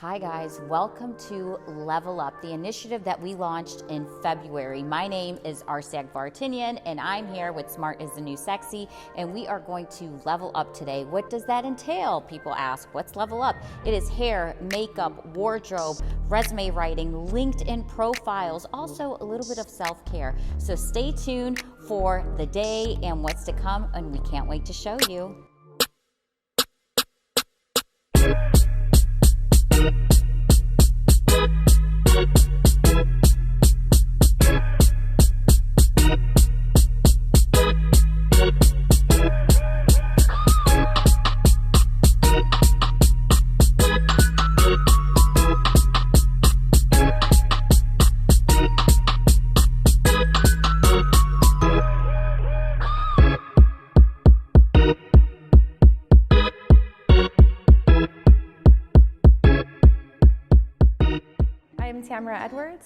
Hi guys, welcome to Level Up, the initiative that we launched in February. My name is Arzon and I'm here with Smart is the New Sexy, and we are going to level up today. What does that entail? People ask, what's level up? It is hair, makeup, wardrobe, resume writing, LinkedIn profiles, also a little bit of self-care. So stay tuned for the day and what's to come, and we can't wait to show you.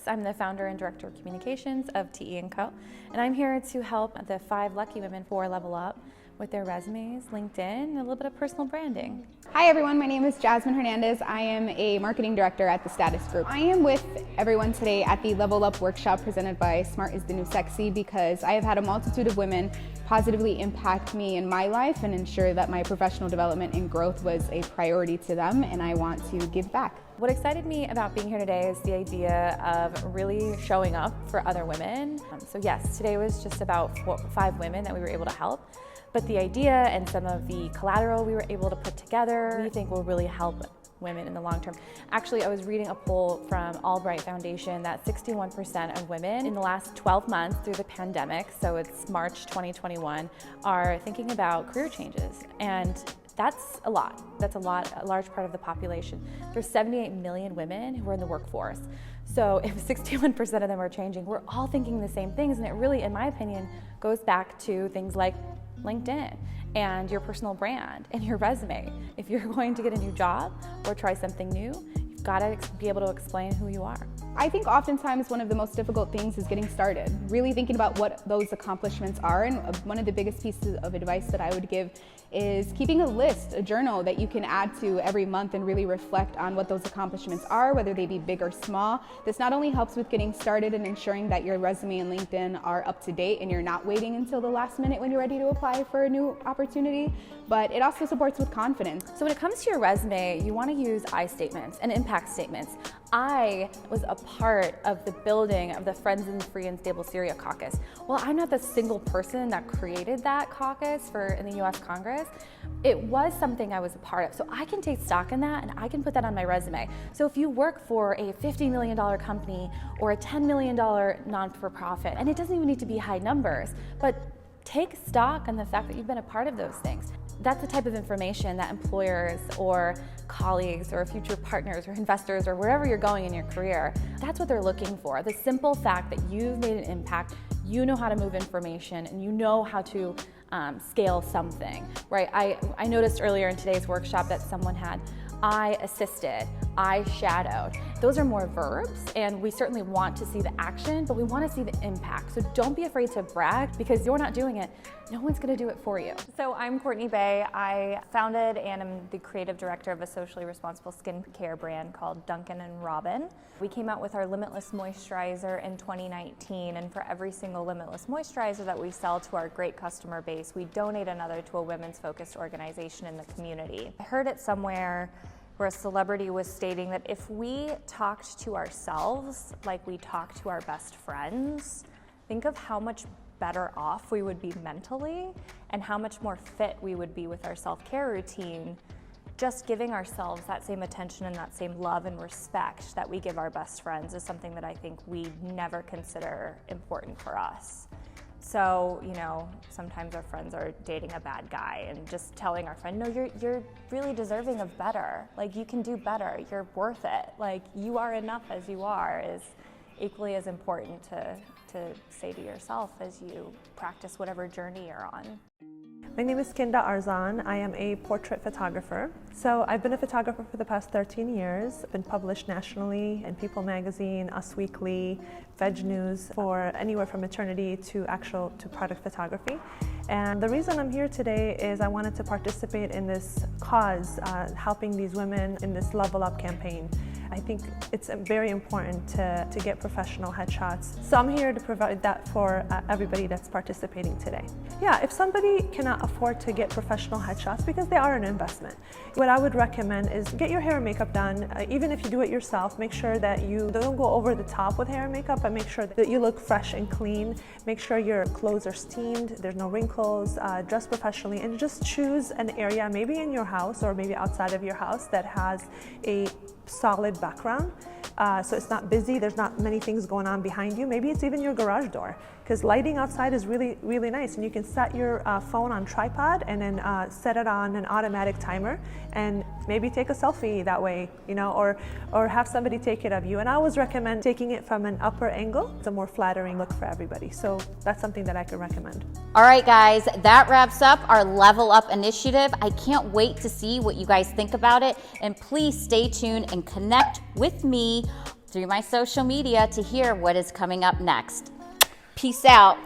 I'm the founder and director of communications of TE & Co. And I'm here to help the 5 lucky women for Level Up with their resumes, LinkedIn, and a little bit of personal branding. Hi everyone, my name is Jasmine Hernandez. I am a marketing director at the Status Group. I am with everyone today at the Level Up workshop presented by Smart is the New Sexy because I have had a multitude of women positively impact me in my life and ensure that my professional development and growth was a priority to them, and I want to give back. What excited me about being here today is the idea of really showing up for other women. So yes, today was just about 5 women that we were able to help, but the idea and some of the collateral we were able to put together, we think will really help women in the long term. Actually, I was reading a poll from Albright Foundation that 61% of women in the last 12 months through the pandemic, so it's March 2021, are thinking about career changes. And that's a lot. That's a large part of the population. There's 78 million women who are in the workforce. So if 61% of them are changing, we're all thinking the same things. And it really, in my opinion, goes back to things like LinkedIn and your personal brand and your resume. If you're going to get a new job or try something new, you've got to be able to explain who you are. I think oftentimes one of the most difficult things is getting started, really thinking about what those accomplishments are. And one of the biggest pieces of advice that I would give is keeping a list, a journal that you can add to every month and really reflect on what those accomplishments are, whether they be big or small. This not only helps with getting started and ensuring that your resume and LinkedIn are up to date and you're not waiting until the last minute when you're ready to apply for a new opportunity, but it also supports with confidence. So when it comes to your resume, you want to use I statements and impact statements. I was a part of the building of the Friends and Free and Stable Syria caucus. Well, I'm not the single person that created that caucus in the US Congress. It was something I was a part of. So I can take stock in that and I can put that on my resume. So if you work for a $50 million company or a $10 million non-for-profit, and it doesn't even need to be high numbers, but take stock on the fact that you've been a part of those things. That's the type of information that employers or colleagues or future partners or investors or wherever you're going in your career, that's what they're looking for. The simple fact that you've made an impact, you know how to move information, and you know how to scale something, right? I noticed earlier in today's workshop that someone had, I assisted, I shadowed. Those are more verbs, and we certainly want to see the action, but we want to see the impact. So don't be afraid to brag, because you're not doing it. No one's going to do it for you. So I'm Courtney Bay. I founded and am the creative director of a socially responsible skincare brand called Duncan and Robyn. We came out with our Limitless Moisturizer in 2019, and for every single Limitless Moisturizer that we sell to our great customer base, we donate another to a women's focused organization in the community. I heard it somewhere where a celebrity was stating that if we talked to ourselves like we talk to our best friends, think of how much better off we would be mentally and how much more fit we would be with our self-care routine. Just giving ourselves that same attention and that same love and respect that we give our best friends is something that I think we never consider important for us. So, you know, sometimes our friends are dating a bad guy and just telling our friend, no, you're really deserving of better. Like, you can do better. You're worth it. Like, you are enough as you are is equally as important to say to yourself as you practice whatever journey you're on. My name is Arzon. I am a portrait photographer. So I've been a photographer for the past 13 years. I've been published nationally in People Magazine, Us Weekly, Veg News for anywhere from maternity to product photography. And the reason I'm here today is I wanted to participate in this cause, helping these women in this Level Up campaign. I think it's very important to get professional headshots. So I'm here to provide that for everybody that's participating today. Yeah, if somebody cannot afford to get professional headshots because they are an investment, what I would recommend is get your hair and makeup done. Even if you do it yourself, make sure that you don't go over the top with hair and makeup, but make sure that you look fresh and clean. Make sure your clothes are steamed, there's no wrinkles, dress professionally, and just choose an area, maybe in your house or maybe outside of your house, that has a solid background. So it's not busy, there's not many things going on behind you. Maybe it's even your garage door, because lighting outside is really, really nice. And you can set your phone on tripod and then set it on an automatic timer and maybe take a selfie that way, you know, or have somebody take it of you. And I always recommend taking it from an upper angle. It's a more flattering look for everybody. So that's something that I could recommend. All right, guys, that wraps up our Level Up initiative. I can't wait to see what you guys think about it. And please stay tuned and connect with me through my social media to hear what is coming up next. Peace out.